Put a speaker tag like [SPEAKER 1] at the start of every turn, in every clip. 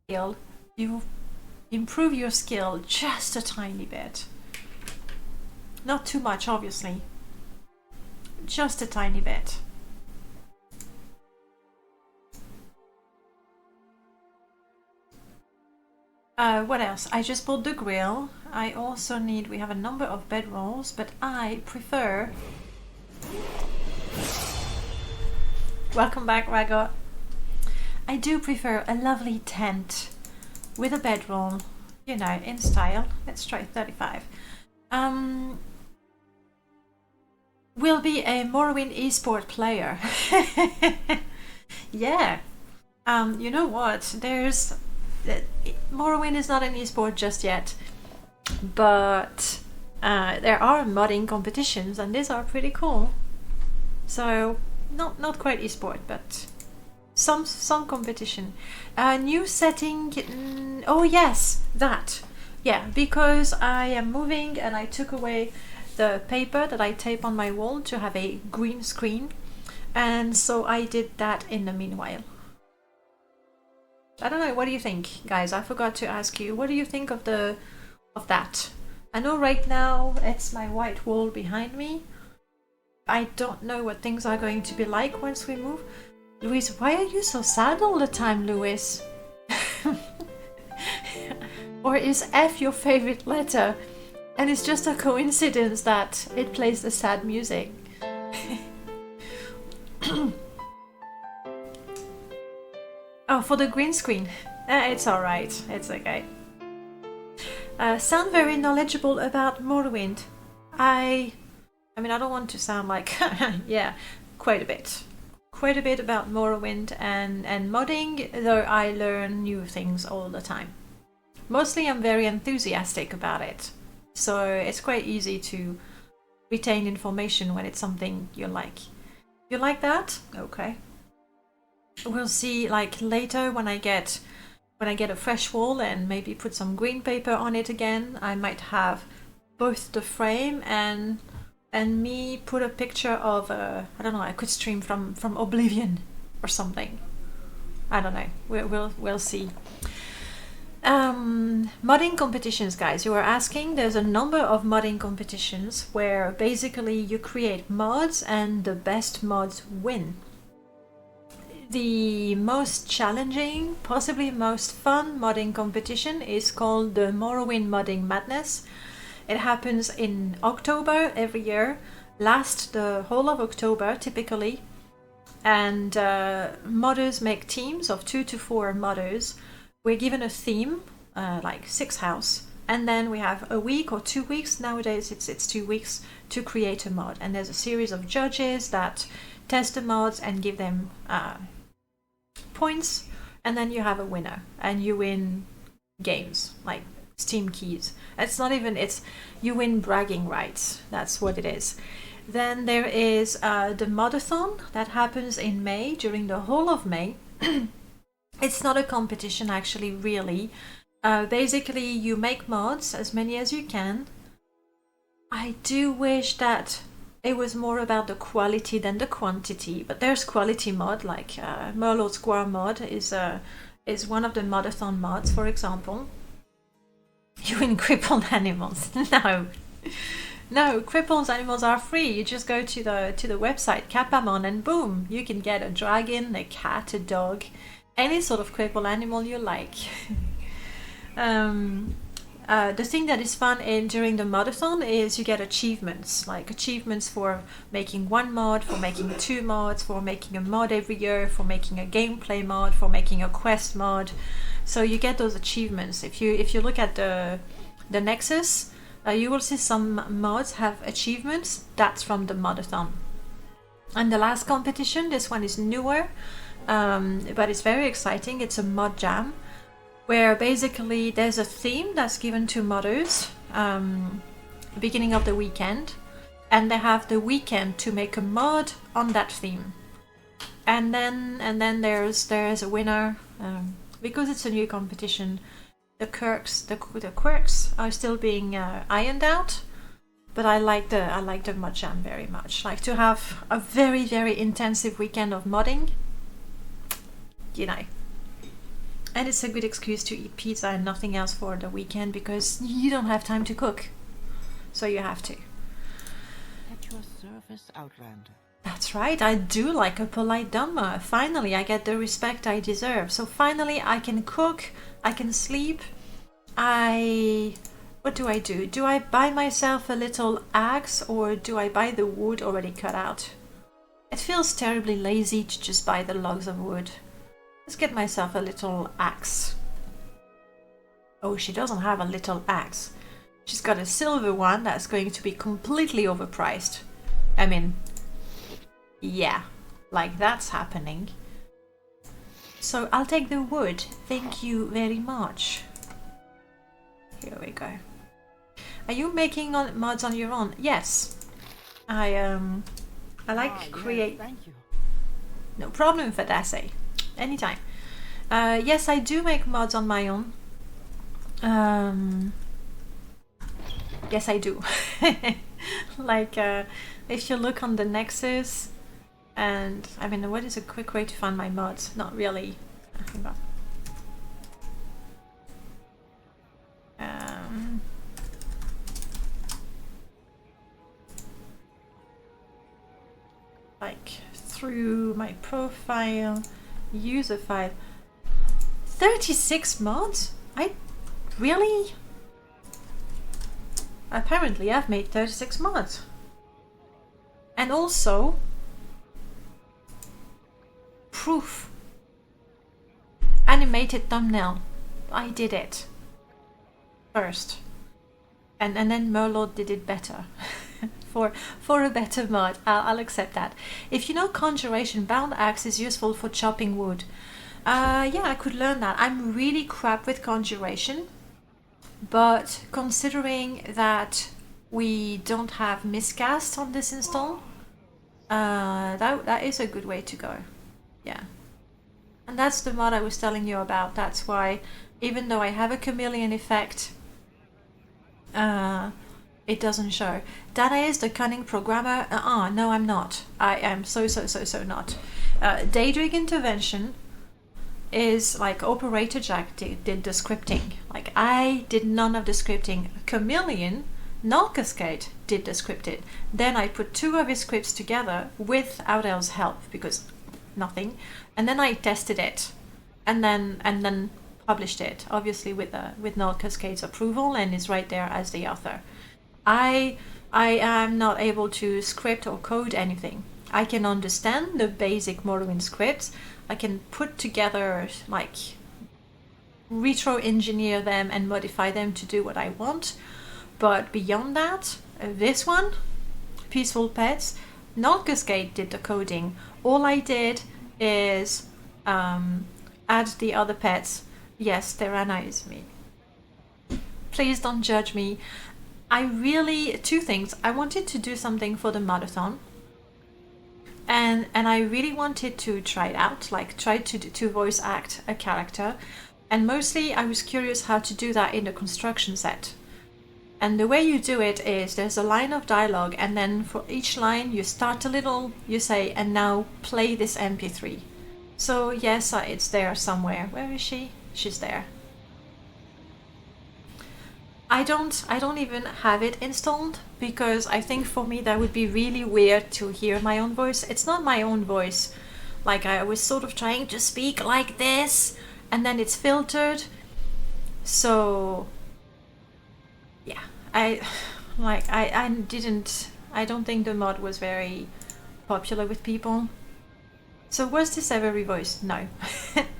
[SPEAKER 1] skill, you improve your skill just a tiny bit. Not too much, obviously. Just a tiny bit. What else? I just bought the grill. I also need, we have a number of bedrolls, but I prefer... Welcome back, Ragot. I do prefer a lovely tent with a bedroll, you know, in style. Let's try 35. Will be a Morrowind esport player. Yeah. You know what? There's... Morrowind is not an esport just yet, but there are modding competitions and these are pretty cool. So not quite esport, but some competition. New setting. Oh yes, that. Yeah, because I am moving and I took away the paper that I tape on my wall to have a green screen, and so I did that in the meanwhile. I don't know, what do you think, guys? I forgot to ask you, what do you think of that? I know right now it's my white wall behind me. I don't know what things are going to be like once we move. Louise, why are you so sad all the time, Louise? Or is F your favorite letter? And it's just a coincidence that it plays the sad music. Oh, for the green screen. It's alright. It's okay. Sound very knowledgeable about Morrowind. I mean, I don't want to sound like... yeah, quite a bit. Quite a bit about Morrowind and modding, though I learn new things all the time. Mostly I'm very enthusiastic about it. So it's quite easy to retain information when it's something you like. You like that? Okay. We'll see, like, later when I get a fresh wall and maybe put some green paper on it again, I might have both the frame and me put a picture of I don't know, I could stream from Oblivion or something. I don't know. We'll see. Modding competitions, guys. You were asking. There's a number of modding competitions where basically you create mods and the best mods win. The most challenging, possibly most fun modding competition is called the Morrowind Modding Madness. It happens in October every year, lasts the whole of October typically, and modders make teams of 2 to 4 modders. We're given a theme, like 6 house, and then we have a week or 2 weeks. Nowadays it's 2 weeks to create a mod, and there's a series of judges that test the mods and give them points, and then you have a winner and you win games like Steam keys. It's not even, it's you win bragging rights. That's what it is. Then there is the modathon that happens in May, during the whole of May. It's not a competition actually, really. Basically you make mods, as many as you can. I do wish that it was more about the quality than the quantity, but there's quality mod, like Merlot Square mod is one of the modathon mods, for example. You win crippled animals. No, crippled animals are free. You just go to the website Capamon and boom, you can get a dragon, a cat, a dog, any sort of crippled animal you like. The thing that is fun during the modathon is you get achievements, like achievements for making 1 mod, for making 2 mods, for making a mod every year, for making a gameplay mod, for making a quest mod. So you get those achievements. If you look at the Nexus, you will see some mods have achievements. That's from the modathon. And the last competition, this one is newer, but it's very exciting. It's a mod jam, where basically there's a theme that's given to modders beginning of the weekend, and they have the weekend to make a mod on that theme, and then there's a winner. Because it's a new competition, the quirks are still being ironed out, but I like the mod jam very much. Like to have a very, very intensive weekend of modding, you know. And it's a good excuse to eat pizza and nothing else for the weekend because you don't have time to cook. So you have to.
[SPEAKER 2] At your service, Outlander.
[SPEAKER 1] That's right, I do like a polite Dhamma. Finally, I get the respect I deserve. So finally, I can cook, I can sleep. What do I do? Do I buy myself a little axe or do I buy the wood already cut out? It feels terribly lazy to just buy the logs of wood. Let's get myself a little axe. Oh, she doesn't have a little axe. She's got a silver one that's going to be completely overpriced. I mean, yeah, like that's happening. So I'll take the wood. Thank you very much. Here we go. Are you making mods on your own? Yes. I like create.
[SPEAKER 2] Thank you.
[SPEAKER 1] No problem, Fadase. Anytime. Yes, I do make mods on my own. Yes, I do. Like, if you look on the Nexus, and I mean, what is a quick way to find my mods? Not really. Hang on. Like through my profile, user file. 36 mods? Really? Apparently I've made 36 mods. And also proof. Animated thumbnail. I did it first. And then Merlot did it better. For a better mod. I'll accept that. If you know conjuration, bound axe is useful for chopping wood. Yeah, I could learn that. I'm really crap with conjuration. But considering that we don't have miscast on this install, that is a good way to go. Yeah. And that's the mod I was telling you about. That's why, even though I have a chameleon effect, it doesn't show. Dana is the cunning programmer. No, I'm not. I am so not. Daedric intervention is like OperatorJack did the scripting. Like, I did none of the scripting. Chameleon, Null Cascade did the scripting. Then I put two of his scripts together with Outel's help because nothing, and then I tested it, and then published it, obviously with Null Cascade's approval, and is right there as the author. I am not able to script or code anything. I can understand the basic Morrowind scripts. I can put together, like, retro engineer them and modify them to do what I want. But beyond that, this one, Peaceful Pets, Null Cascade did the coding. All I did is add the other pets. Yes, Terana is me. Please don't judge me. Two things. I wanted to do something for the marathon. And I really wanted to try it out, like try to voice act a character. And mostly I was curious how to do that in the construction set. And the way you do it is there's a line of dialogue, and then for each line you start a little, you say, and now play this MP3. So yes, it's there somewhere. Where is she? She's there. I don't even have it installed because I think for me that would be really weird to hear my own voice. It's not my own voice. Like, I was sort of trying to speak like this and then it's filtered. So yeah, I don't think the mod was very popular with people. So was this ever revoiced? No,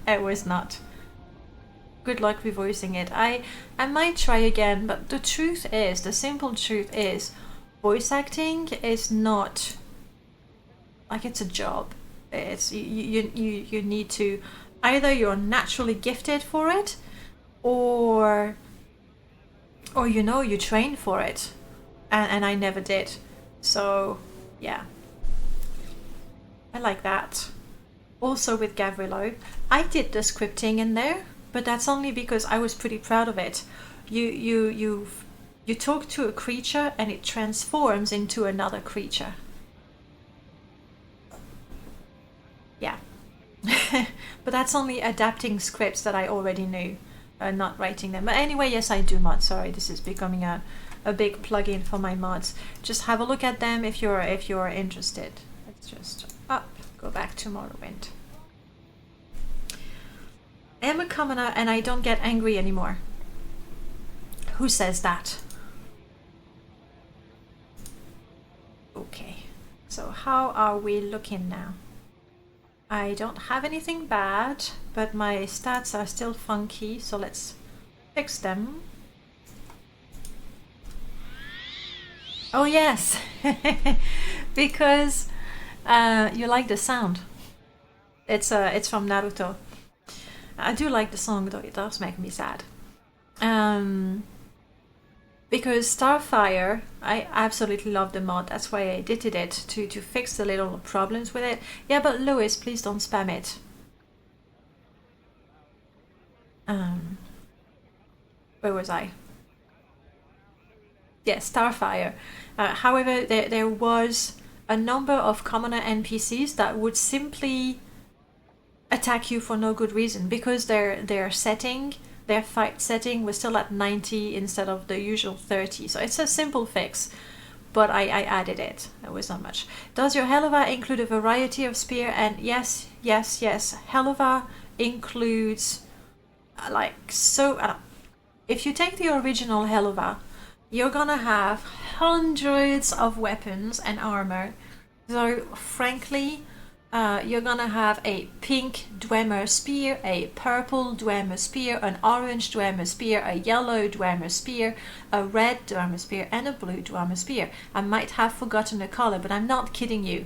[SPEAKER 1] it was not. Good luck revoicing it. I might try again, but the simple truth is, voice acting is not like, it's a job. It's you need to, either you're naturally gifted for it, or you train for it, and I never did. So yeah, I like that. Also with Gavrilo, I did the scripting in there. But that's only because I was pretty proud of it. You talk to a creature and it transforms into another creature. Yeah. but that's only adapting scripts that I already knew, not writing them. But anyway, yes, I do mods. Sorry, this is becoming a big plugin for my mods. Just have a look at them if you're interested. Let's just go back to Morrowind. I am a commoner and I don't get angry anymore. Who says that? Okay, so how are we looking now? I don't have anything bad, but my stats are still funky, so let's fix them. Oh yes, because you like the sound. It's from Naruto. I do like the song, though it does make me sad. Because Starfire, I absolutely love the mod. That's why I edited it to fix the little problems with it. Yeah, but Lewis, please don't spam it. Where was I? Yes, Starfire. However, there was a number of commoner NPCs that would simply attack you for no good reason because their fight setting was still at 90 instead of the usual 30. So it's a simple fix, but I added it. It was not much. Does your Helluva include a variety of spear? And yes. Helluva includes if you take the original Helluva, you're gonna have hundreds of weapons and armor. So frankly, you're gonna have a pink Dwemer spear, a purple Dwemer spear, an orange Dwemer spear, a yellow Dwemer spear, a red Dwemer spear, and a blue Dwemer spear. I might have forgotten the color, but I'm not kidding you.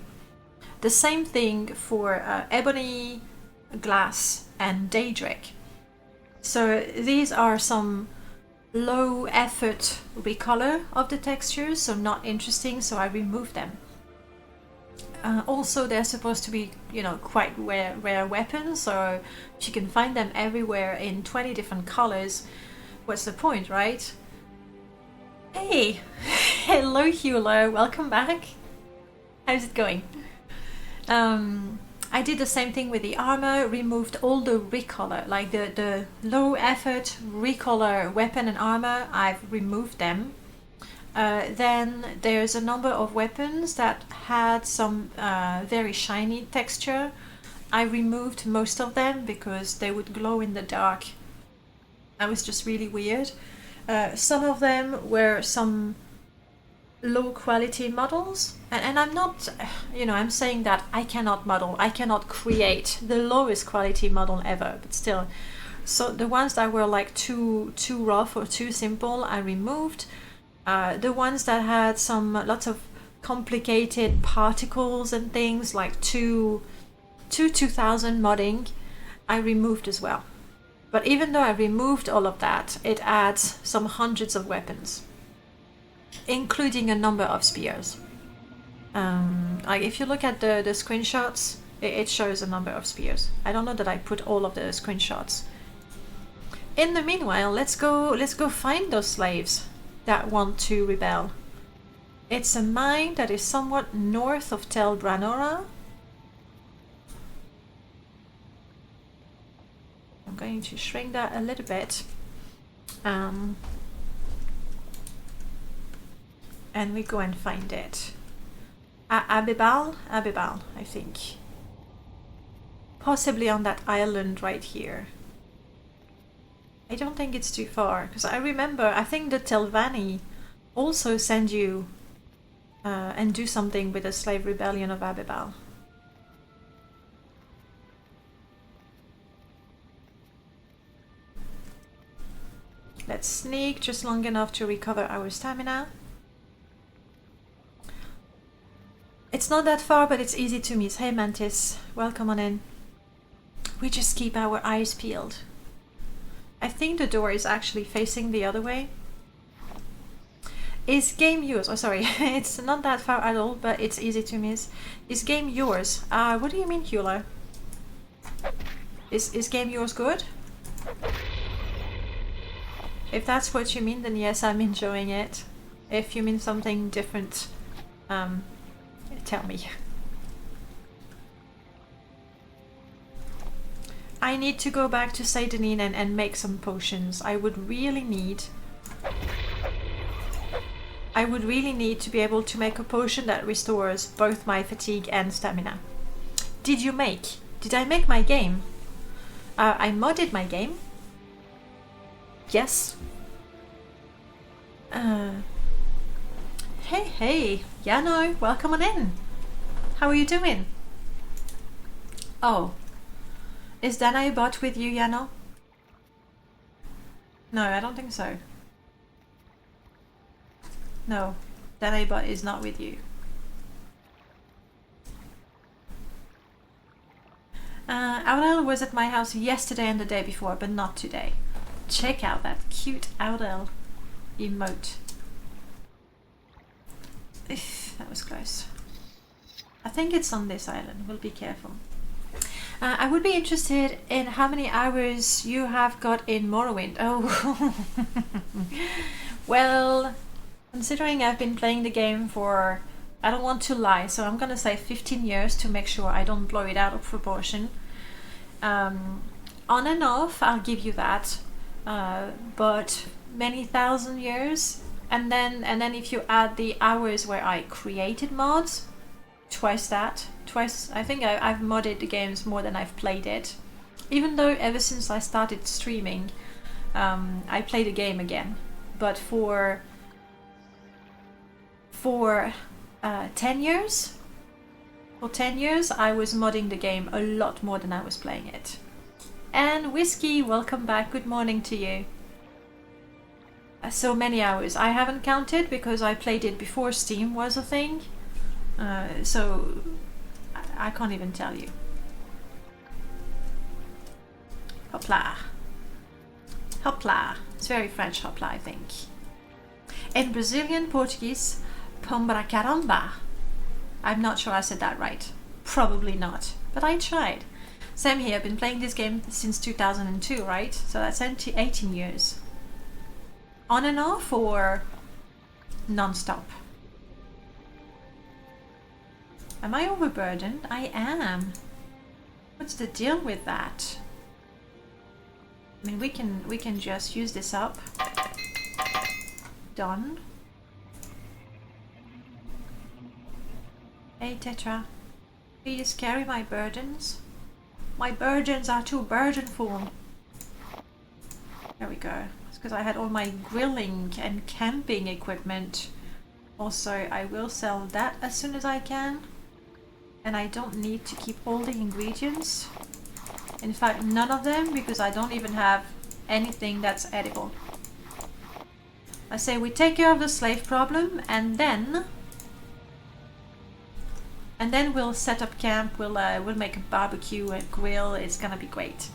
[SPEAKER 1] The same thing for ebony, glass, and daedric. So these are some low effort recolor of the textures, so not interesting, so I removed them. Also, they're supposed to be, quite rare weapons, so if you can find them everywhere in 20 different colors, what's the point, right? Hey! Hello, Hewler, welcome back. How's it going? I did the same thing with the armor, removed all the recolor, like the low effort recolor weapon and armor, I've removed them. Then there's a number of weapons that had some very shiny texture. I removed most of them because they would glow in the dark. That was just really weird. Some of them were some low quality models, and I'm not, I'm saying that I cannot model, I cannot create the lowest quality model ever, but still. So the ones that were like too rough or too simple, I removed. The ones that had lots of complicated particles and things like 2000 modding, I removed as well. But even though I removed all of that, it adds some hundreds of weapons, including a number of spears. If you look at the screenshots, it shows a number of spears. I don't know that I put all of the screenshots. In the meanwhile, let's go find those slaves that want to rebel. It's a mine that is somewhat north of Tel Branora. I'm going to shrink that a little bit. And we go and find it. Abibal, I think. Possibly on that island right here. I don't think it's too far, because I remember, I think the Telvanni also send you and do something with the slave rebellion of Abibal. Let's sneak just long enough to recover our stamina. It's not that far, but it's easy to miss. Hey Mantis, welcome on in. We just keep our eyes peeled. I think the door is actually facing the other way. Is game yours? Oh, sorry, it's not that far at all, but it's easy to miss. Is game yours? What do you mean, Hewler? Is game yours good? If that's what you mean, then yes, I'm enjoying it. If you mean something different, tell me. I need to go back to Saint Denis and make some potions. I would really need to be able to make a potion that restores both my fatigue and stamina. Did I make my game? I modded my game. Yes. Hey, Yano, welcome on in. How are you doing? Oh, is Dana a bot with you, Yano? No, I don't think so. No, Dana bot is not with you. Aurel was at my house yesterday and the day before, but not today. Check out that cute Aurel emote. That was close. I think it's on this island. We'll be careful. I would be interested in how many hours you have got in Morrowind. Oh, well, considering I've been playing the game for, I don't want to lie, so I'm gonna say 15 years to make sure I don't blow it out of proportion. On and off, I'll give you that, but many thousand years. And then if you add the hours where I created mods, twice that. I think I've modded the games more than I've played it. Even though ever since I started streaming, I play the game again. But for 10 years, I was modding the game a lot more than I was playing it. And Whiskey, welcome back. Good morning to you. So many hours. I haven't counted because I played it before Steam was a thing. So I can't even tell you. Hopla. Hopla. It's very French, hopla, I think. In Brazilian Portuguese, pombra caramba. I'm not sure I said that right. Probably not. But I tried. Same here. I've been playing this game since 2002, right? So that's 18 years. On and off or non-stop? Am I overburdened? I am. What's the deal with that? I mean, we can just use this up. Done. Hey Tetra, please carry my burdens. My burdens are too burdenful. There we go. It's because I had all my grilling and camping equipment. Also, I will sell that as soon as I can. And I don't need to keep all the ingredients. In fact, none of them, because I don't even have anything that's edible. I say we take care of the slave problem, and then we'll set up camp. We'll make a barbecue and grill. It's gonna be great.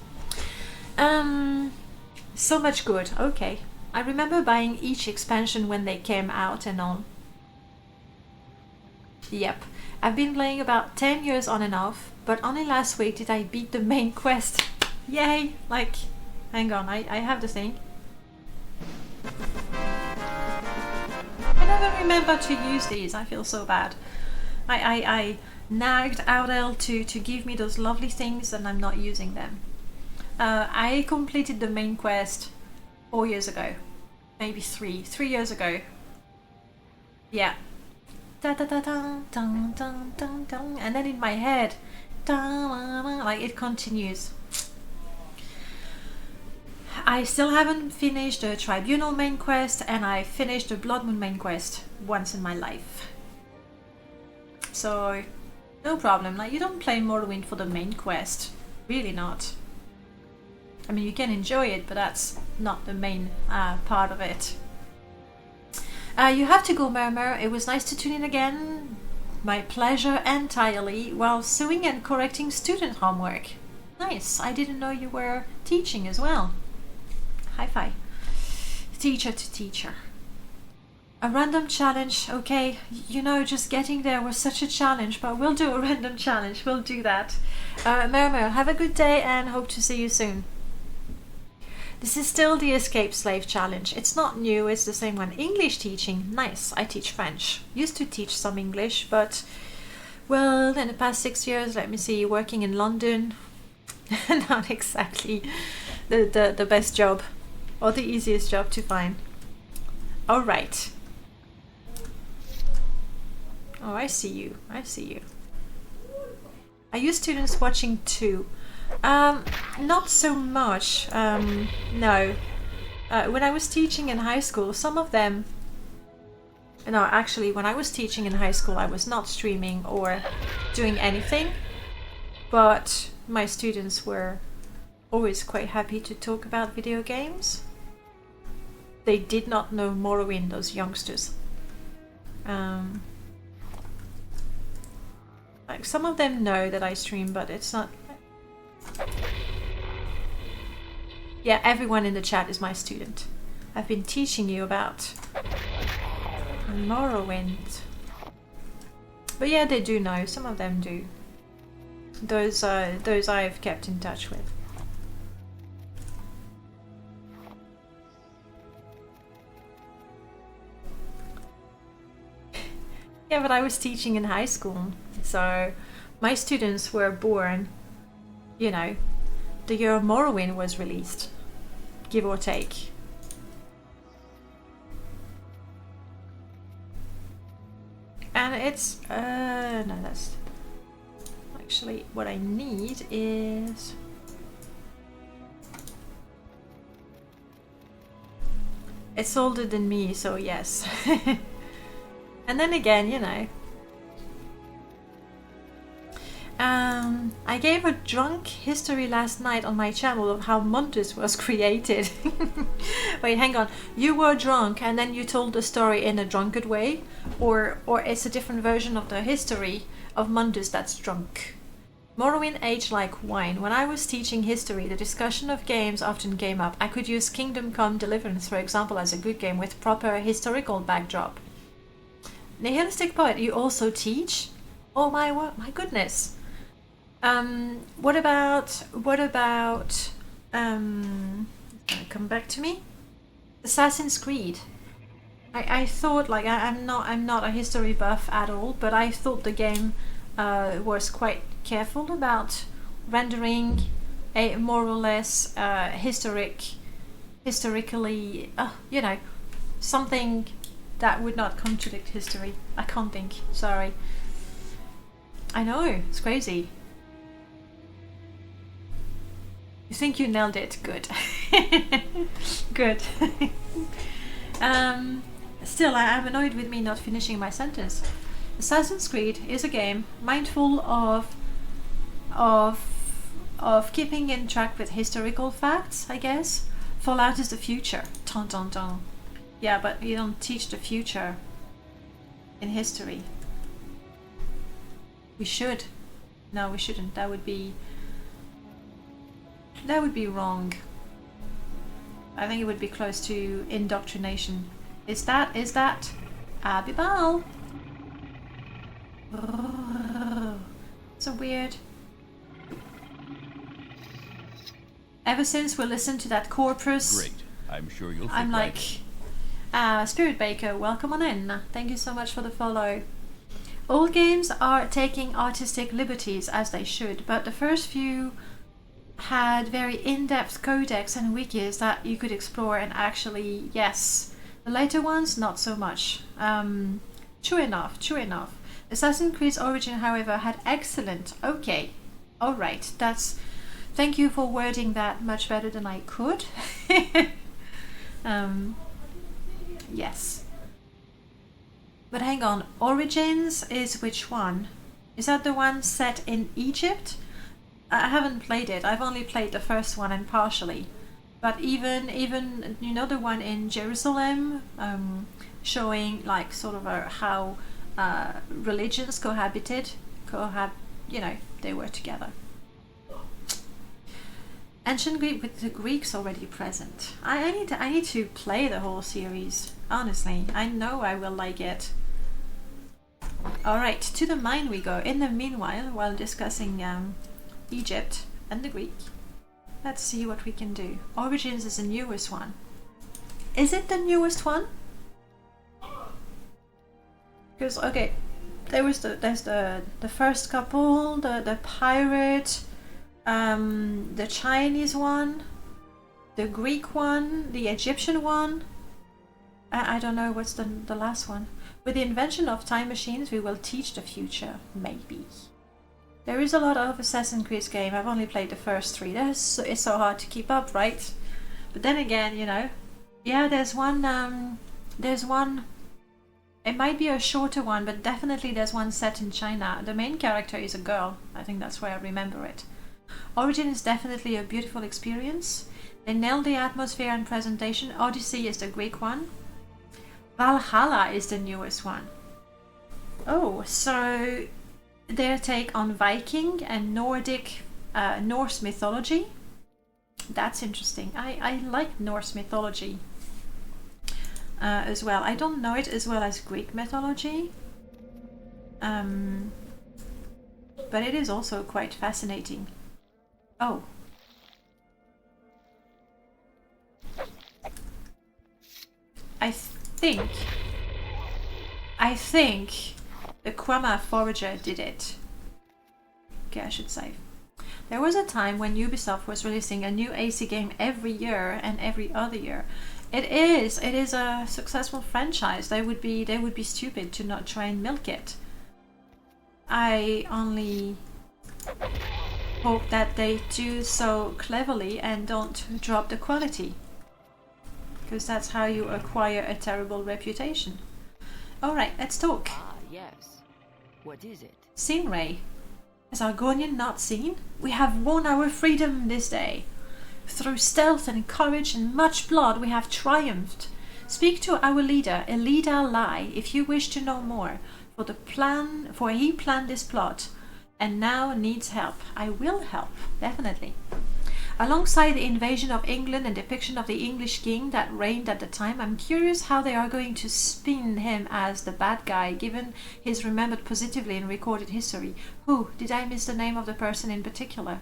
[SPEAKER 1] So much good. Okay, I remember buying each expansion when they came out and all. Yep, I've been playing about 10 years on and off, but only last week did I beat the main quest. Yay! Like, hang on, I have the thing. I never remember to use these. I feel so bad. I nagged Aurel to give me those lovely things and I'm not using them. I completed the main quest 4 years ago. Maybe 3 years ago. Yeah. Da da da dun dun dun dun dun, and then in my head, like it continues. I still haven't finished the Tribunal main quest, and I finished the Blood Moon main quest once in my life. So, no problem. Like, you don't play Morrowind for the main quest, really not. I mean, you can enjoy it, but that's not the main part of it. You have to go, Murmur. It was nice to tune in again. My pleasure entirely, while sewing and correcting student homework. Nice. I didn't know you were teaching as well. Hi-fi. Teacher to teacher. A random challenge. Okay, you know, just getting there was such a challenge, but we'll do a random challenge. We'll do that. Murmur, have a good day and hope to see you soon. This is still the Escape Slave Challenge. It's not new, it's the same one. English teaching, nice. I teach French. Used to teach some English, but, well, in the past 6 years, let me see, working in London, Not exactly the best job or the easiest job to find. All right. Oh, I see you. I see you. Are you students watching too? Not so much. No. When I was teaching in high school, some of them... No, actually, when I was teaching in high school, I was not streaming or doing anything. But my students were always quite happy to talk about video games. They did not know Morrowind, those youngsters. Like some of them know that I stream, but it's not... Yeah, everyone in the chat is my student. I've been teaching you about Morrowind. But yeah, they do know. Some of them do. Those I've kept in touch with. Yeah, but I was teaching in high school, so my students were born, you know, the year Morrowind was released, give or take. And it's, no, that's actually what I need is... It's older than me, so yes. And then again, you know, I gave a drunk history last night on my channel of how Mundus was created. Wait, hang on. You were drunk and then you told the story in a drunkard way? Or it's a different version of the history of Mundus that's drunk? Morrowind aged like wine. When I was teaching history, the discussion of games often came up. I could use Kingdom Come Deliverance, for example, as a good game with proper historical backdrop. Nihilistic Poet, you also teach? Oh my goodness. What about come back to me? Assassin's Creed. I thought, like, I'm not a history buff at all, but I thought the game was quite careful about rendering a more or less historically, you know, something that would not contradict history. I can't think. Sorry. I know. It's crazy. You think you nailed it? Good. Good. Still, I'm annoyed with me not finishing my sentence. Assassin's Creed is a game mindful of keeping in track with historical facts, I guess. Fallout is the future. Dun dun dun. Yeah, but you don't teach the future in history. We should. No, we shouldn't. That would be wrong. I think it would be close to indoctrination. Is that Abibal? So weird. Ever since we listened to that Corpus,
[SPEAKER 3] great. I'm sure you'll.
[SPEAKER 1] I'm like, Spirit Baker, welcome on in. Thank you so much for the follow. All games are taking artistic liberties, as they should, but the first few had very in-depth codex and wikis that you could explore, and actually, yes. The later ones, not so much. True enough. Assassin's Creed Origin, however, had excellent... Okay, alright, that's... Thank you for wording that much better than I could. Yes. But hang on, Origins is which one? Is that the one set in Egypt? I haven't played it. I've only played the first one and partially. But even you know, the one in Jerusalem, showing like sort of how religions you know, they were together. Ancient Greek with the Greeks already present. I need to play the whole series. Honestly, I know I will like it. Alright, to the mine we go. In the meanwhile, while discussing Egypt and the Greek, let's see what we can do. Origins is the newest one. Is it the newest one? Because, okay, there's the first couple, the pirate, The Chinese one, the Greek one, the Egyptian one. I don't know what's the last one. With the invention of time machines, we will teach the future. Maybe. There is a lot of Assassin's Creed game. I've only played the first 3. It's so hard to keep up, right? But then again, you know, yeah, there's one. It might be a shorter one, but definitely there's one set in China. The main character is a girl. I think that's why I remember it. Origin is definitely a beautiful experience. They nailed the atmosphere and presentation. Odyssey is the Greek one. Valhalla is the newest one. Oh, so their take on Viking and Nordic Norse mythology. That's interesting. I like Norse mythology as well. I don't know it as well as Greek mythology. But it is also quite fascinating. Oh. I think the Camonna Forager did it. Okay, I should say. There was a time when Ubisoft was releasing a new AC game every year and every other year. It is a successful franchise. They would be stupid to not try and milk it. I only hope that they do so cleverly and don't drop the quality. Because that's how you acquire a terrible reputation. Alright, let's talk.
[SPEAKER 2] Ah, yes. What is it?
[SPEAKER 1] Sinray. Has Argonian not seen? We have won our freedom this day. Through stealth and courage and much blood we have triumphed. Speak to our leader, Elida Lai, if you wish to know more. For he planned this plot and now needs help. I will help, definitely. Alongside the invasion of England and depiction of the English king that reigned at the time, I'm curious how they are going to spin him as the bad guy, given he's remembered positively in recorded history. Who? Did I miss the name of the person in particular?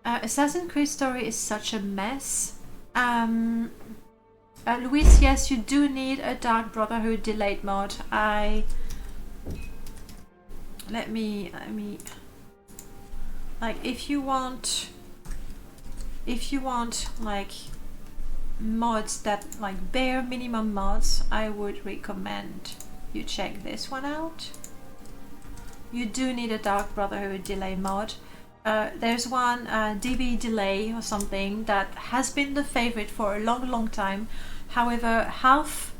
[SPEAKER 1] Assassin's Creed story is such a mess. Luis, yes, you do need a Dark Brotherhood delayed mod. Let me like if you want like mods that like bare minimum mods, I would recommend you check this one out. You do need a Dark Brotherhood delay mod. There's one DB delay or something that has been the favorite for a long time. However, half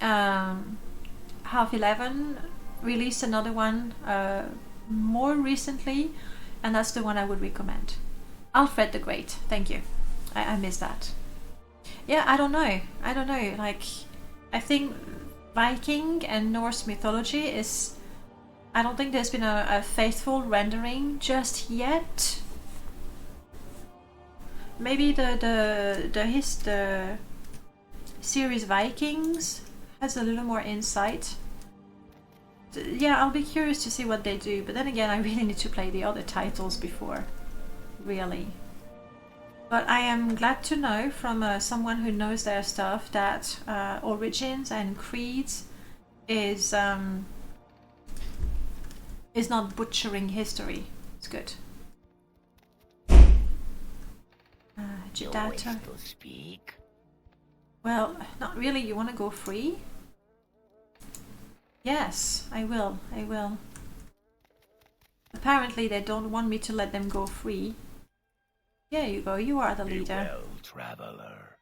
[SPEAKER 1] 11 released another one more recently, and that's the one I would recommend. Alfred the Great, thank you. I missed that. Yeah, I don't know. Like, I think Viking and Norse mythology is... I don't think there's been a faithful rendering just yet. Maybe the series Vikings has a little more insight. Yeah, I'll be curious to see what they do, but then again, I really need to play the other titles before, really. But I am glad to know from someone who knows their stuff that Origins and Creeds is not butchering history. It's good. Jidata.
[SPEAKER 2] Speak.
[SPEAKER 1] Well, not really. You want to go free? Yes, I will. Apparently they don't want me to let them go free. There you go, you are the leader.
[SPEAKER 2] Farewell, traveler.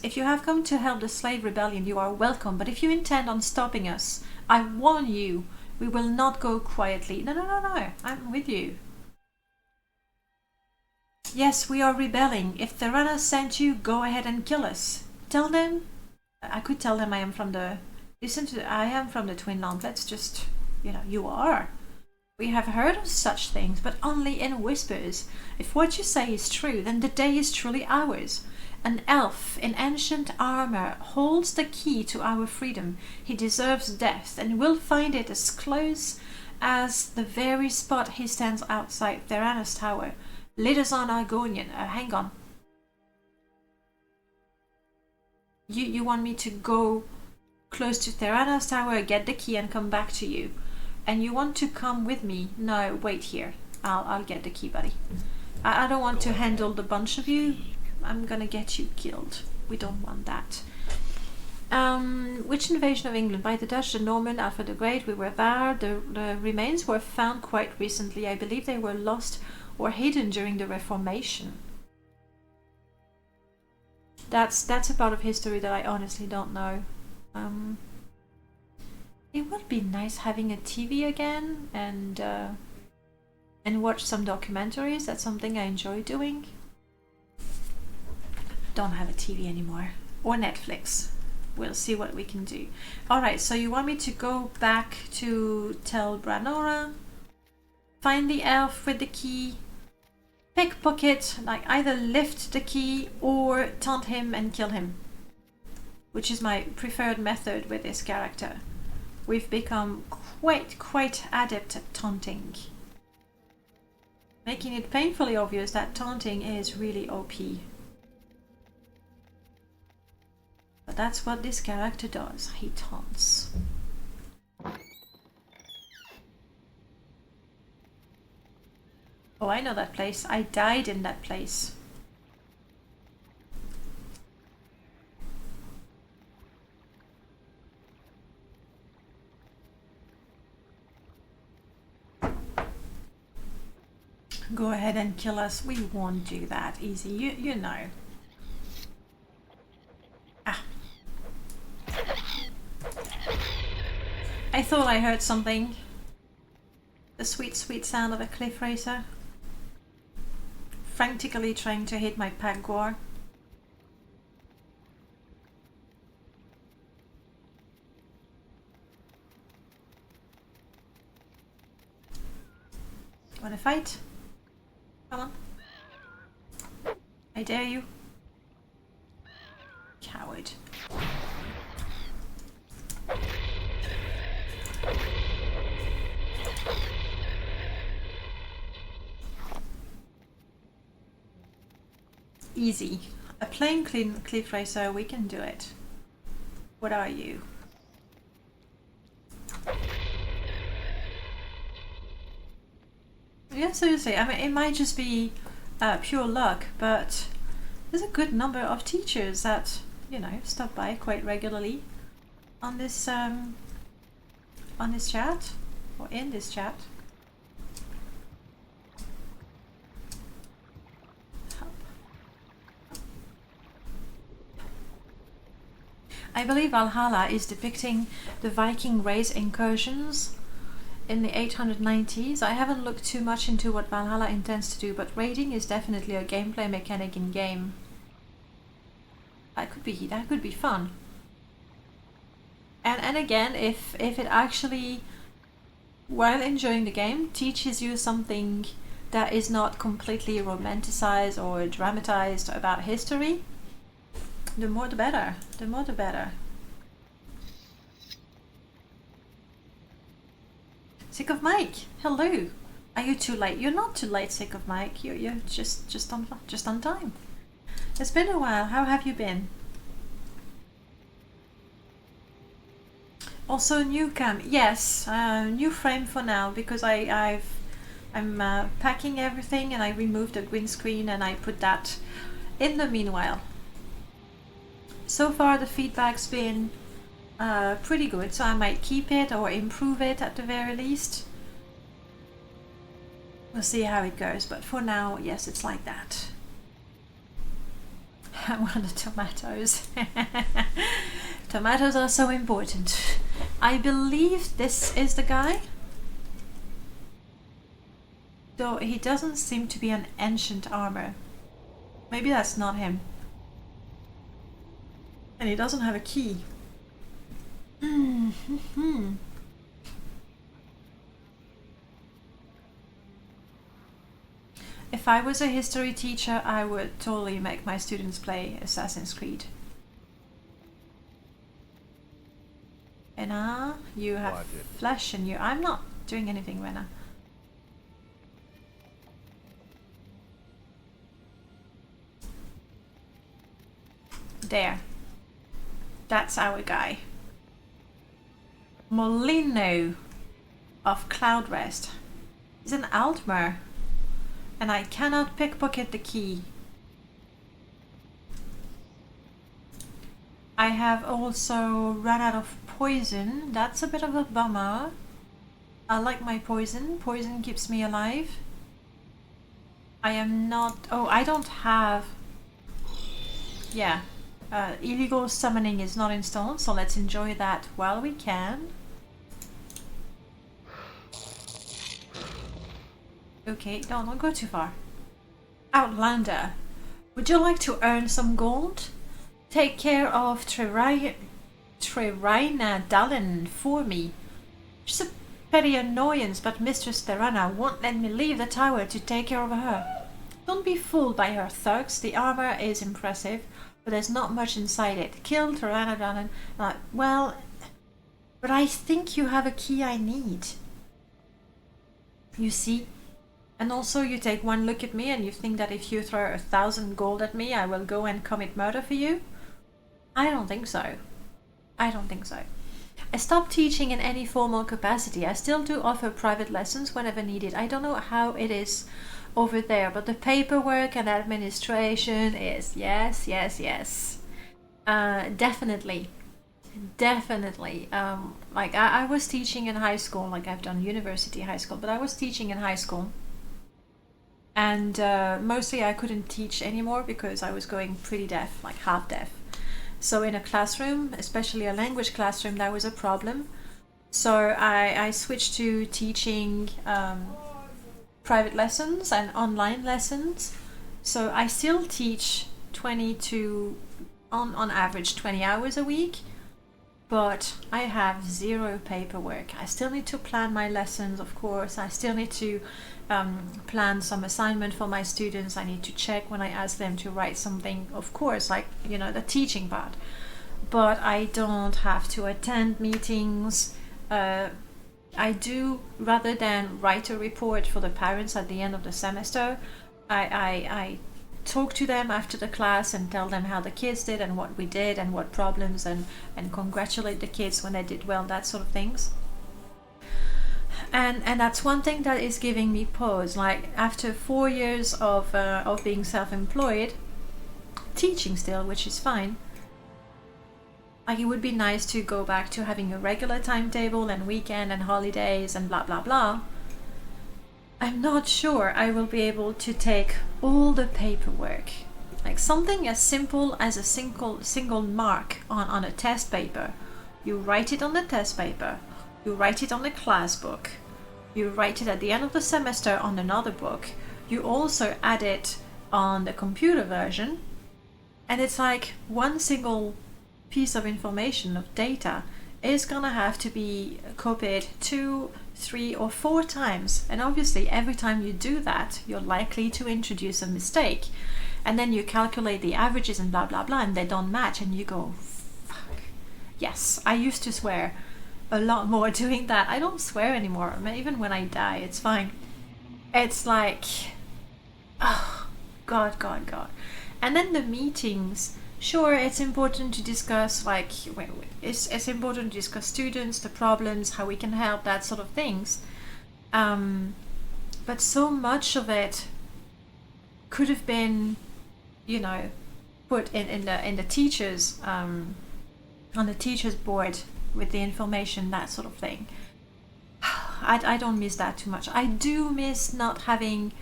[SPEAKER 1] If you have come to help the slave rebellion, you are welcome, but if you intend on stopping us, I warn you, we will not go quietly. No, I'm with you. Yes, we are rebelling. If Theranos sent you, go ahead and kill us. Tell them... I could tell them I am from the... Listen to... I am from the Twin Land. Let's just... You know, you are. We have heard of such things, but only in whispers. If what you say is true, then the day is truly ours. An elf in ancient armor holds the key to our freedom. He deserves death, and will find it as close as the very spot he stands outside Theranos Tower. Lead us on, Argonian. Hang on. You want me to go close to Terrana's tower, get the key and come back to you. And you want to come with me? No, wait here. I'll get the key, buddy. I don't want to handle the bunch of you. I'm gonna get you killed. We don't want that. Which invasion of England? By the Dutch, the Norman, Alfred the Great. We were there. The remains were found quite recently. I believe they were lost or hidden during the Reformation. That's a part of history that I honestly don't know. It would be nice having a TV again and watch some documentaries. That's something I enjoy doing. Don't have a TV anymore. Or Netflix. We'll see what we can do. Alright, so you want me to go back to tell Branora, find the elf with the key, pickpocket, like either lift the key or taunt him and kill him, which is my preferred method with this character. We've become quite adept at taunting, making it painfully obvious that taunting is really OP. But that's what this character does, he taunts. Oh, I know that place. I died in that place. Go ahead and kill us. We won't do that easy. You know. Ah. I thought I heard something. The sweet sound of a cliff racer. Frantically trying to hit my Pagor. Wanna fight? Come on. I dare you. Coward. Easy. A plain clean cliff racer, we can do it. What are you? Yeah, seriously, I mean, it might just be pure luck, but there's a good number of teachers that, you know, stop by quite regularly on this chat, or in this chat. I believe Valhalla is depicting the Viking race incursions in the 890s. I haven't looked too much into what Valhalla intends to do, but raiding is definitely a gameplay mechanic in game. That could be fun. And again, if it actually, while enjoying the game, teaches you something that is not completely romanticized or dramatized about history, the more the better. The more the better. Sick of Mike, hello. Are you too late? You're not too late, Sick of Mike. You're just on time. It's been a while. How have you been? Also new cam. Yes, new frame for now because I'm packing everything and I removed the green screen and I put that in the meanwhile. So far the feedback's been pretty good, so I might keep it or improve it at the very least. We'll see how it goes, but for now, yes, it's like that. I want the tomatoes. Tomatoes are so important. I believe this is the guy. Though he doesn't seem to be an ancient armor. Maybe that's not him. And he doesn't have a key. If I was a history teacher, I would totally make my students play Assassin's Creed. Rena, you have flesh in you. I'm not doing anything, Rena. There. That's our guy. Molino of Cloudrest is an Altmer, and I cannot pickpocket the key. I have also run out of poison. That's a bit of a bummer. I like my poison. Poison keeps me alive. I am not... Oh, I don't have... Yeah. Illegal summoning is not installed, so let's enjoy that while we can. Okay, no, don't go too far. Outlander, would you like to earn some gold? Take care of Trerina Dallin for me. She's a petty annoyance, but Mistress Terana won't let me leave the tower to take care of her. Don't be fooled by her thugs. The armor is impressive, but there's not much inside it. Kill Terana Dallin. Well, but I think you have a key I need. You see? And also you take one look at me and you think that if you throw 1,000 gold at me, I will go and commit murder for you? I don't think so. I don't think so. I stopped teaching in any formal capacity. I still do offer private lessons whenever needed. I don't know how it is over there, but the paperwork and administration is yes. Definitely. Like I was teaching in high school, like I've done university high school, but I was teaching in high school. And mostly I couldn't teach anymore because I was going pretty deaf, like half deaf. So in a classroom, especially a language classroom, that was a problem. So I switched to teaching private lessons and online lessons. So I still teach 20 to, on average, 20 hours a week. But I have zero paperwork. I still need to plan my lessons, of course. I still need to plan some assignment for my students. I need to check when I ask them to write something, of course, like, you know, the teaching part. But I don't have to attend meetings. I do, rather than write a report for the parents at the end of the semester, I talk to them after the class and tell them how the kids did and what we did and what problems, and congratulate the kids when they did well, that sort of things. And that's one thing that is giving me pause. Like after 4 years of being self-employed, teaching still, which is fine. Like it would be nice to go back to having a regular timetable and weekend and holidays and blah blah blah. I'm not sure I will be able to take all the paperwork. Like something as simple as a single mark on a test paper. You write it on the test paper. You write it on the class book. You write it at the end of the semester on another book. You also add it on the computer version. And it's like one single piece of information, of data, is gonna have to be copied 2, 3 or 4 times. And obviously every time you do that, you're likely to introduce a mistake. And then you calculate the averages and blah blah blah, and they don't match, and you go, fuck. Yes, I used to swear a lot more doing that. I don't swear anymore. I mean, even when I die, it's fine. It's like, oh, God. And then the meetings, sure, it's important to discuss, like, it's important to discuss students, the problems, how we can help, that sort of things. But so much of it could have been, you know, put in the teachers, on the teachers board with the information, that sort of thing. I don't miss that too much. I do miss not having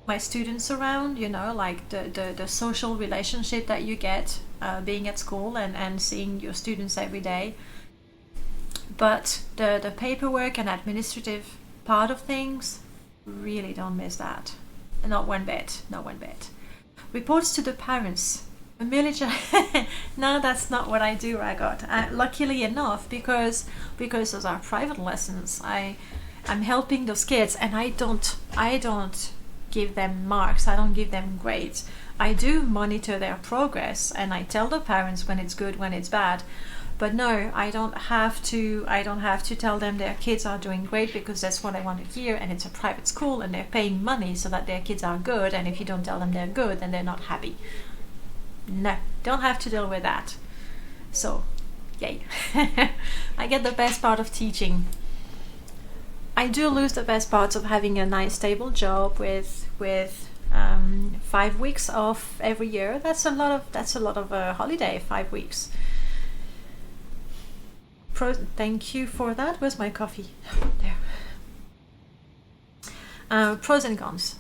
[SPEAKER 1] my students around, you know, like the social relationship that you get being at school and seeing your students every day. But the paperwork and administrative part of things, really don't miss that. Not one bit. Reports to the parents. No, that's not what I do, Ragot. Luckily enough, because those are private lessons, I'm helping those kids, and I don't give them marks. I don't give them grades. I do monitor their progress, and I tell the parents when it's good, when it's bad. But no, I don't have to tell them their kids are doing great, because that's what I want to hear, and it's a private school and they're paying money so that their kids are good, and if you don't tell them they're good, then they're not happy. No, don't have to deal with that. So, Yay. I get the best part of teaching. I do lose the best parts of having a nice stable job with 5 weeks off every year. That's a lot of holiday. 5 weeks. Thank you for that. Where's my coffee? There. Pros and cons.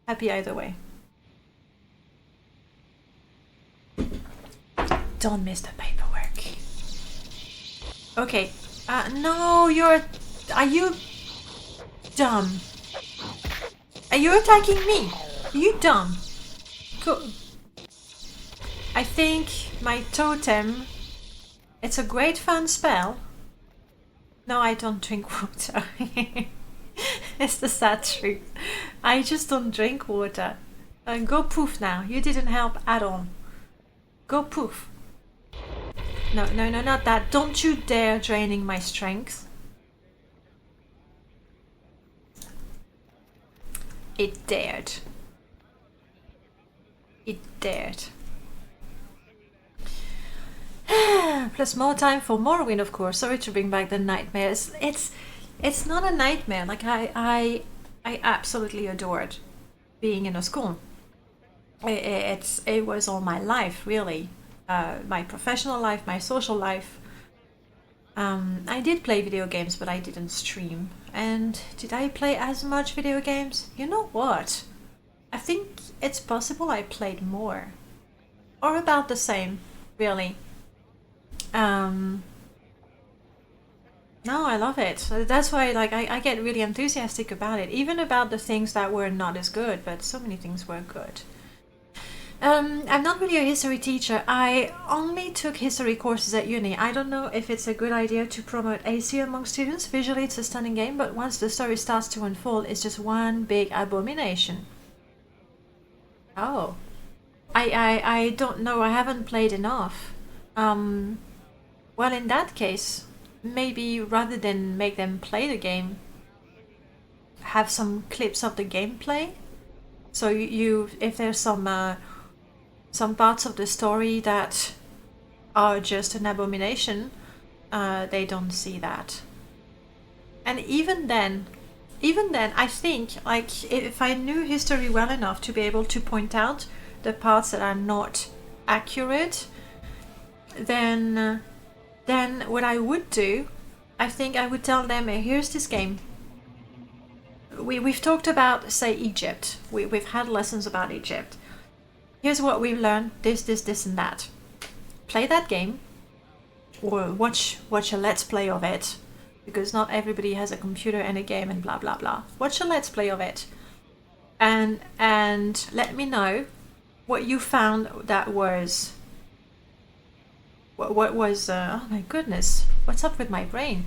[SPEAKER 1] Happy either way. Don't miss the paperwork. Okay. No, are you dumb? Are you attacking me? Are you dumb? Cool. I think my totem... It's a great fun spell. No, I don't drink water. It's the sad truth. I just don't drink water. Go poof now. You didn't help at all. Go poof. No, not that. Don't you dare draining my strength. It dared. It dared. Plus more time for Morrowind, of course. Sorry to bring back the nightmares. It's not a nightmare. Like I absolutely adored being in a school. It was all my life, really. My professional life, my social life. I did play video games, but I didn't stream. And did I play as much video games? You know what? I think it's possible I played more. Or about the same, really. No, I love it. So that's why I get really enthusiastic about it. Even about the things that were not as good, but so many things were good. I'm not really a history teacher. I only took history courses at uni. I don't know if it's a good idea to promote AC among students. Visually it's a stunning game, but once the story starts to unfold, it's just one big abomination. Oh. I don't know. I haven't played enough. Well, in that case, maybe rather than make them play the game, have some clips of the gameplay. So you if there's some parts of the story that are just an abomination, they don't see that. And even then, I think, like, if I knew history well enough to be able to point out the parts that are not accurate, then what I would do, I think I would tell them, here's this game. We've talked about, say, Egypt. We've had lessons about Egypt. Here's what we've learned, this and that. Play that game, or watch a let's play of it, because not everybody has a computer and a game and blah blah blah. Watch a let's play of it, and let me know what you found that was... What was... oh my goodness, what's up with my brain?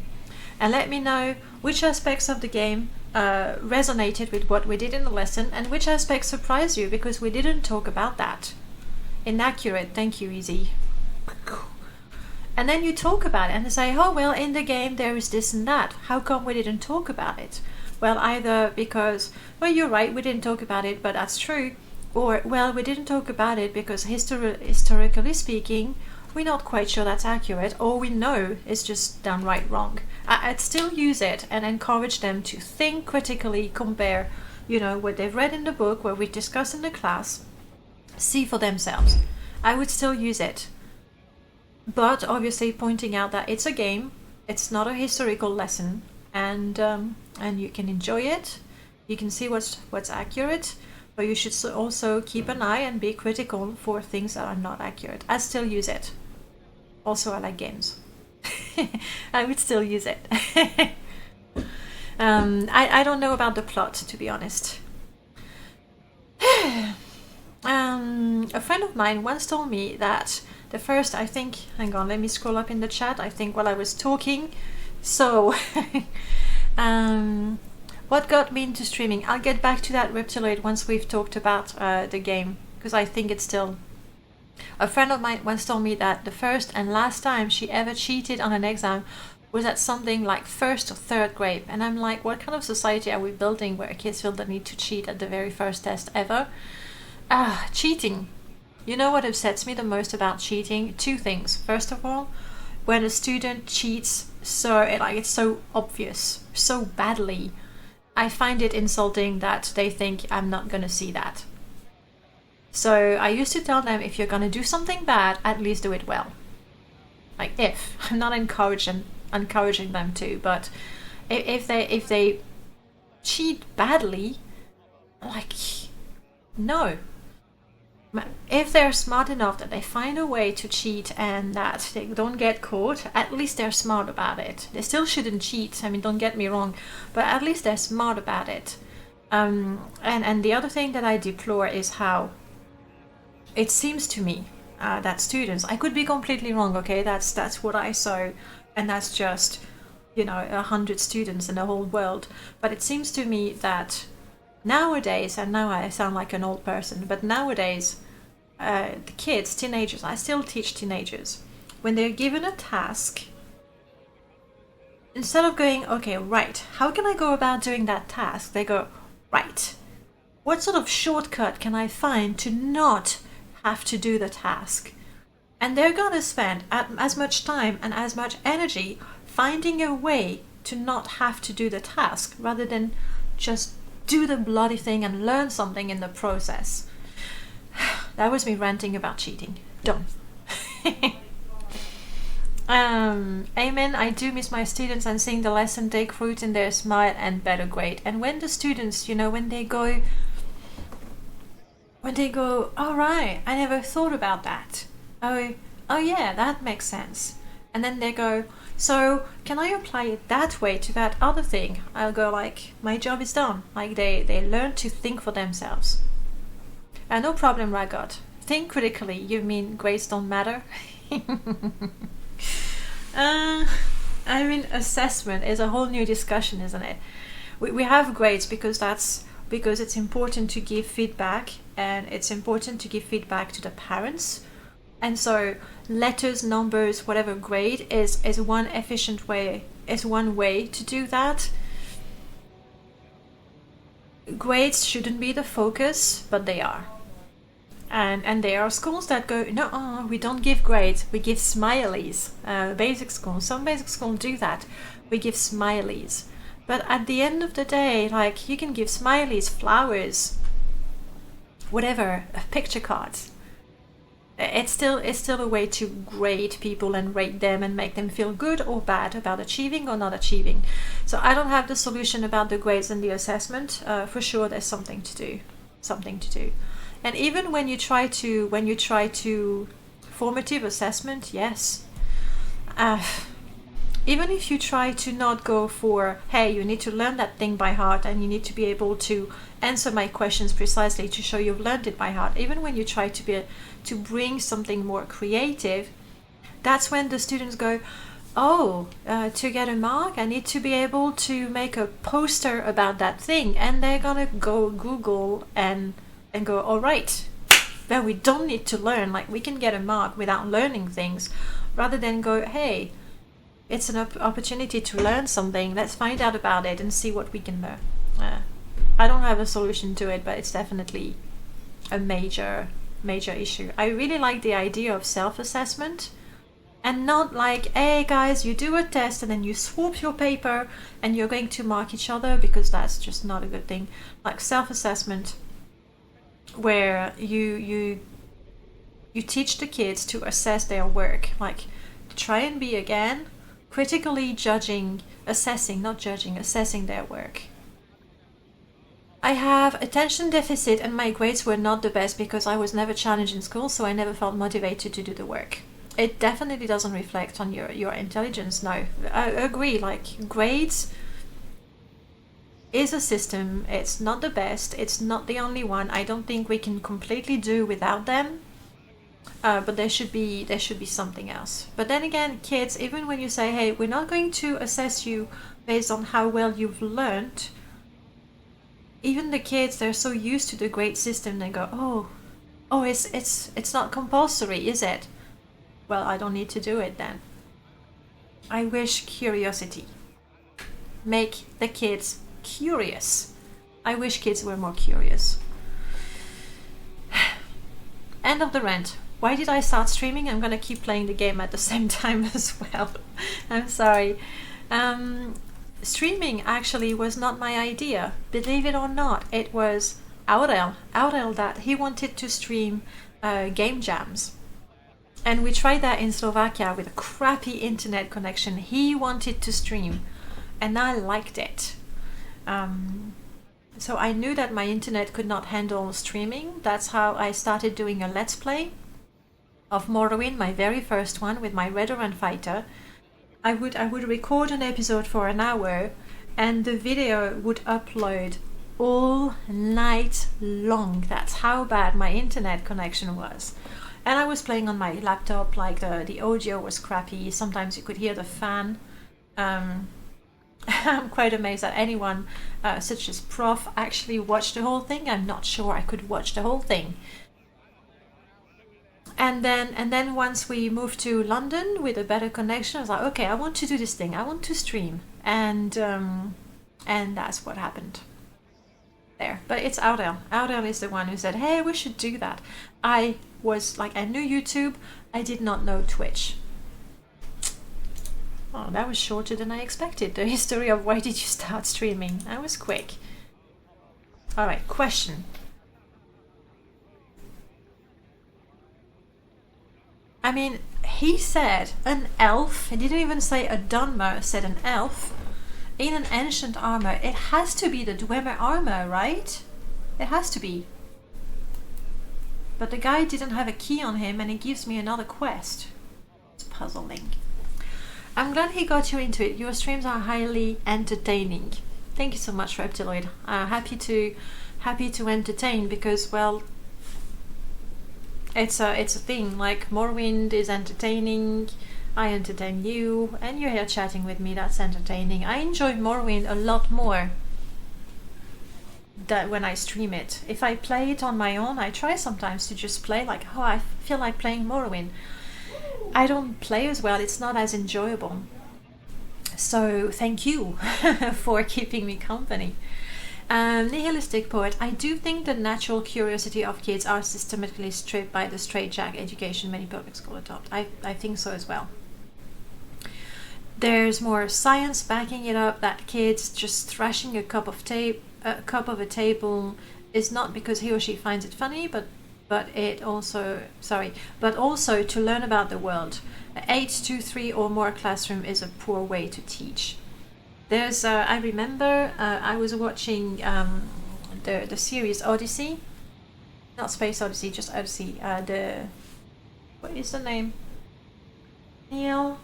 [SPEAKER 1] And let me know which aspects of the game resonated with what we did in the lesson, and which aspects surprised you because we didn't talk about that. Inaccurate, thank you, Easy. And then you talk about it and say, oh well, in the game there is this and that. How come we didn't talk about it? Well, either because, well, you're right, we didn't talk about it, but that's true. Or, well, we didn't talk about it because historically speaking, we're not quite sure that's accurate, or we know it's just downright wrong. I'd still use it and encourage them to think critically, compare, what they've read in the book, what we discussed in the class, see for themselves. I would still use it. But obviously pointing out that it's a game, it's not a historical lesson, and you can enjoy it, you can see what's accurate, but you should also keep an eye and be critical for things that are not accurate. I still use it. Also, I like games. I would still use it. I don't know about the plot, to be honest. A friend of mine once told me that the first, I think, hang on, let me scroll up in the chat, I think while I was talking. So, what got me into streaming? I'll get back to that Reptiloid once we've talked about the game, because I think it's still... A friend of mine once told me that the first and last time she ever cheated on an exam was at something like 1st or 3rd grade. And I'm like, what kind of society are we building where kids feel the need to cheat at the very first test ever? Cheating. You know what upsets me the most about cheating? Two things. First of all, when a student cheats it's so obvious, so badly, I find it insulting that they think I'm not gonna see that. So I used to tell them, if you're gonna do something bad, at least do it well. Like if. I'm not encouraging them to, but if they cheat badly, like, no. If they're smart enough that they find a way to cheat and that they don't get caught, at least they're smart about it. They still shouldn't cheat, I mean, don't get me wrong, but at least they're smart about it. And the other thing that I deplore is how it seems to me that students, I could be completely wrong, okay, that's what I saw, and that's just, 100 students in the whole world, but it seems to me that nowadays, and now I sound like an old person, but nowadays, the kids, teenagers, I still teach teenagers, when they're given a task, instead of going, okay, right, how can I go about doing that task? They go, right, what sort of shortcut can I find to not have to do the task? And they're gonna spend as much time and as much energy finding a way to not have to do the task, rather than just do the bloody thing and learn something in the process. That was me ranting about cheating. Done. Amen. I do miss my students and seeing the lesson take fruit in their smile and better grade. And when the students, when they go, all right, I never thought about that. Oh yeah, that makes sense. And then they go, so can I apply it that way to that other thing? I'll go like, my job is done. Like they learn to think for themselves. No problem, Ragot. Think critically. You mean grades don't matter? Assessment is a whole new discussion, isn't it? We have grades because it's important to give feedback, and it's important to give feedback to the parents. And so letters, numbers, whatever grade is one efficient way, is one way to do that. Grades shouldn't be the focus, but they are. And there are schools that go, no, we don't give grades, we give smileys. Basic schools, some basic schools do that. We give smileys. But at the end of the day, like, you can give smileys, flowers, whatever, picture cards. It's still a way to grade people and rate them and make them feel good or bad about achieving or not achieving. So I don't have the solution about the grades and the assessment. For sure, there's something to do. And even when you try to formative assessment, yes. Even if you try to not go for, hey, you need to learn that thing by heart and you need to be able to answer my questions precisely to show you've learned it by heart. Even when you try to bring something more creative, that's when the students go, to get a mark, I need to be able to make a poster about that thing. And they're gonna go Google and go, all right, then we don't need to learn. Like, we can get a mark without learning things, rather than go, hey, it's an opportunity to learn something. Let's find out about it and see what we can learn. I don't have a solution to it, but it's definitely a major issue. I really like the idea of self-assessment, and not like, hey guys, you do a test and then you swap your paper and you're going to mark each other, because that's just not a good thing. Like self-assessment, where you teach the kids to assess their work, like try and be, again, critically assessing their work. I have attention deficit and my grades were not the best because I was never challenged in school, so I never felt motivated to do the work. It definitely doesn't reflect on your intelligence, no. I agree, like, grades is a system. It's not the best, it's not the only one. I don't think we can completely do without them. But there should be something else. But then again, kids, even when you say, hey, we're not going to assess you based on how well you've learned, even the kids, they're so used to the grade system, they go, oh, it's not compulsory, is it? Well, I don't need to do it then. I wish curiosity. Make the kids curious. I wish kids were more curious. end of the rant. Why did I start streaming? I'm gonna keep playing the game at the same time as well. I'm sorry. Streaming actually was not my idea. Believe it or not, it was Aurel that he wanted to stream game jams. And we tried that in Slovakia with a crappy internet connection. He wanted to stream, and I liked it. So I knew that my internet could not handle streaming. That's how I started doing a Let's Play of Morrowind, my very first one, with my Redorant fighter. I would record an episode for an hour, and the video would upload all night long. That's how bad my internet connection was. And I was playing on my laptop, like the audio was crappy. Sometimes you could hear the fan. I'm quite amazed that anyone such as Prof actually watched the whole thing. I'm not sure I could watch the whole thing. And then once we moved to London with a better connection, I was like, okay, I want to do this thing. I want to stream, and that's what happened. There, but it's Aurel. Aurel is the one who said, "Hey, we should do that." I was like, I knew YouTube. I did not know Twitch. Oh, that was shorter than I expected. The history of why did you start streaming? That was quick. All right, question. I mean, he said an elf. He didn't even say a Dunmer. Said an elf in an ancient armor. It has to be the Dwemer armor, right? It has to be. But the guy didn't have a key on him, and he gives me another quest. It's puzzling. I'm glad he got you into it. Your streams are highly entertaining. Thank you so much, Reptiloid. Happy to entertain, because, well, it's a thing. Like, Morrowind is entertaining. I entertain you, and you're here chatting with me. That's entertaining. I enjoy Morrowind a lot more than when I stream it. If I play it on my own, I try sometimes to just play like, oh, I feel like playing Morrowind. I don't play as well. It's not as enjoyable. So thank you for keeping me company. Nihilistic Poet. I do think the natural curiosity of kids are systematically stripped by the straitjacket education many public schools adopt. I think so as well. There's more science backing it up, that kids just thrashing a cup of a table is not because he or she finds it funny, but also to learn about the world. 8 to 3 or more classroom is a poor way to teach. There's I remember I was watching the series Odyssey, not Space Odyssey, just Odyssey. What is the name? Neil.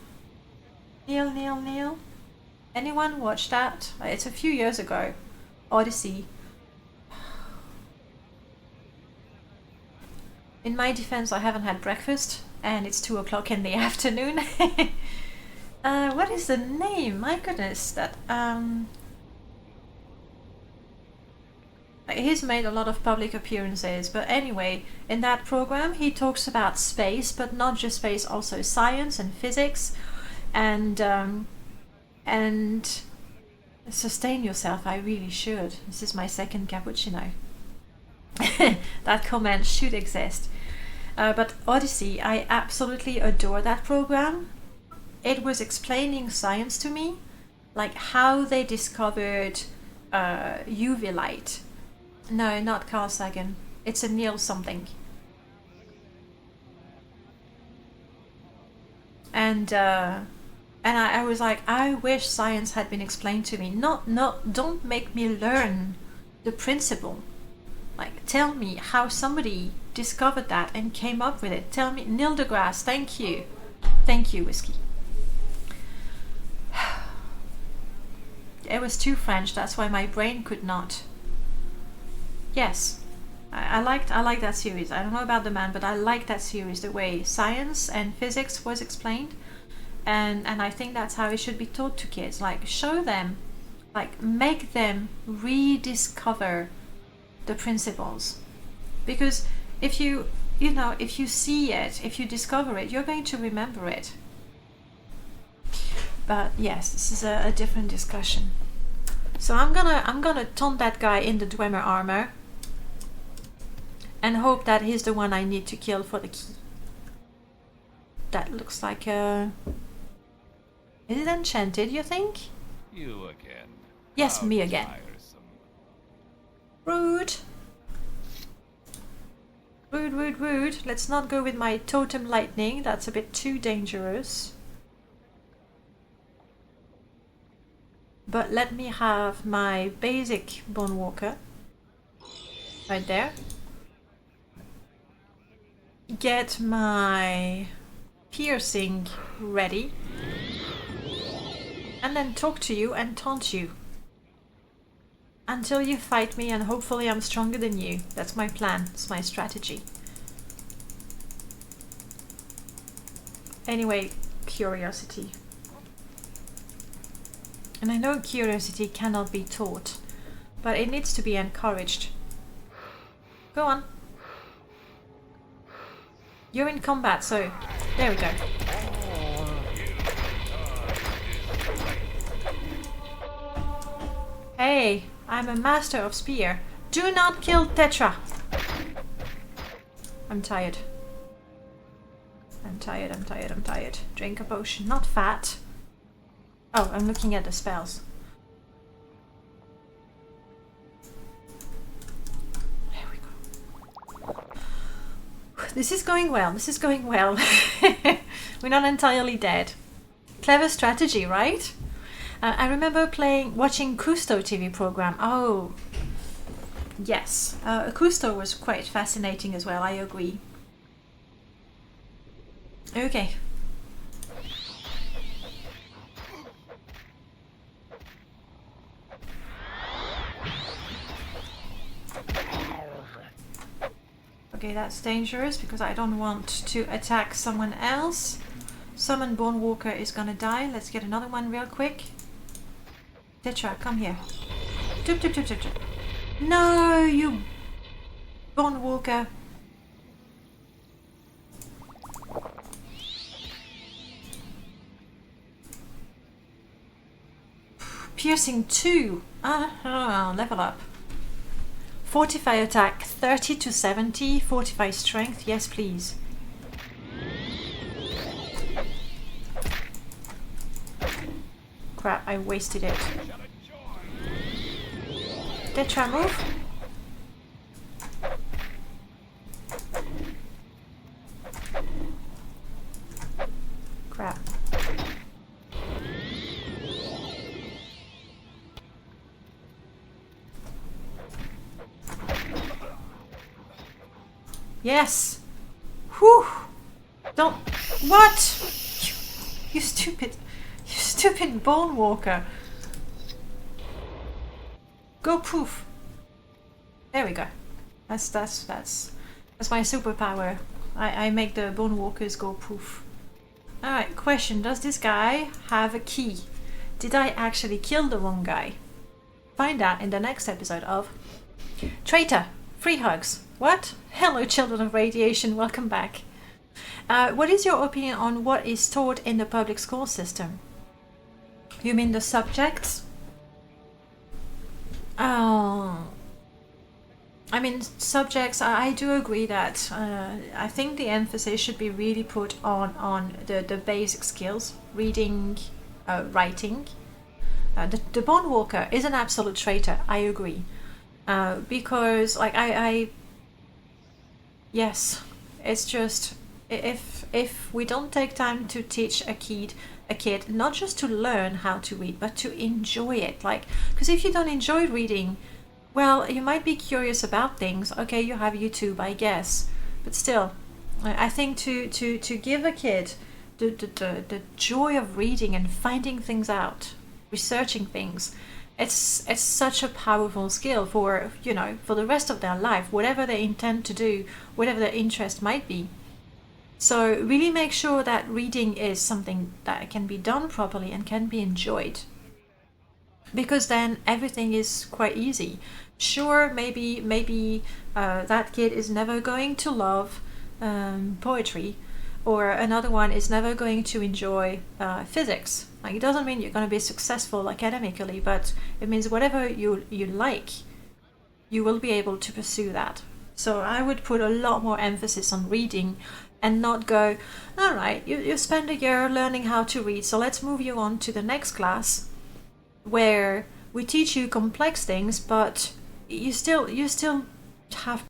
[SPEAKER 1] Anyone watch that? It's a few years ago. Odyssey. In my defense, I haven't had breakfast, and it's 2 o'clock in the afternoon. What is the name? My goodness, that he's made a lot of public appearances, but anyway, in that program he talks about space, but not just space, also science and physics, and sustain yourself. I really should. This is my second cappuccino. That comment should exist. But Odyssey, I absolutely adore that program. It was explaining science to me, like how they discovered UV light. No, not Carl Sagan. It's a Neil something. And I was like, I wish science had been explained to me. Don't make me learn the principle. Like, tell me how somebody discovered that and came up with it. Tell me, Neil deGrasse, thank you. Thank you, Whiskey. It was too French, that's why my brain could not. Yes, I liked that series. I don't know about the man, but I liked that series, the way science and physics was explained. And I think that's how it should be taught to kids. Like, show them, like, make them rediscover the principles. Because if you see it, if you discover it, you're going to remember it. But yes, this is a different discussion. So I'm gonna taunt that guy in the Dwemer armor, and hope that he's the one I need to kill for the key. That looks like a... Is it enchanted, you think?
[SPEAKER 3] You again.
[SPEAKER 1] Yes,
[SPEAKER 3] How
[SPEAKER 1] me again.
[SPEAKER 3] tiresome.
[SPEAKER 1] Rude. Rude, rude, rude. Let's not go with my totem lightning. That's a bit too dangerous. But let me have my basic Bone Walker. Right there. Get my piercing ready. And then talk to you and taunt you. Until you fight me, and hopefully I'm stronger than you. That's my plan. It's my strategy. Anyway, curiosity. And I know curiosity cannot be taught, but it needs to be encouraged. Go on. You're in combat, so there we go. Hey, I'm a master of spear. Do not kill Tetra. I'm tired. I'm tired, I'm tired, I'm tired. Drink a potion, not fat. Oh, I'm looking at the spells. There we go. This is going well, this is going well. We're not entirely dead. Clever strategy, right? I remember watching Cousteau TV program. Oh, yes. Cousteau was quite fascinating as well, I agree. Okay. Okay, that's dangerous because I don't want to attack someone else. Summon Bone Walker is gonna die. Let's get another one real quick. Tetra, come here. Doop, doop, doop, doop, doop. No, you Bone Walker. Piercing 2. Level up. Fortify attack 30 to 70. Fortify strength. Yes, please. Crap, I wasted it. Tetra, move. Crap. Yes. Whew. Don't. What? You stupid Bone Walker. Go poof. There we go. That's my superpower. I make the Bone Walkers go poof. Alright, question. Does this guy have a key? Did I actually kill the wrong guy? Find out in the next episode of Traitor. Free hugs. What? Hello, children of radiation. Welcome back. What is your opinion on what is taught in the public school system? You mean the subjects? Oh, I mean subjects. I do agree that I think the emphasis should be really put on the basic skills, reading, writing. The Bone Walker is an absolute traitor. I agree, because like yes, it's just if we don't take time to teach a kid not just to learn how to read but to enjoy it, like, because if you don't enjoy reading, well, you might be curious about things. Okay, you have YouTube, I guess, but still, I think to give a kid the joy of reading and finding things out, researching things, it's such a powerful skill for, you know, for the rest of their life, whatever they intend to do, whatever their interest might be. So really make sure that reading is something that can be done properly and can be enjoyed, because then everything is quite easy. Sure, maybe that kid is never going to love poetry, or another one is never going to enjoy physics. Like, it doesn't mean you're going to be successful academically, but it means whatever you like, you will be able to pursue that. So I would put a lot more emphasis on reading and not go, all right, you spend a year learning how to read, so let's move you on to the next class where we teach you complex things, but you still have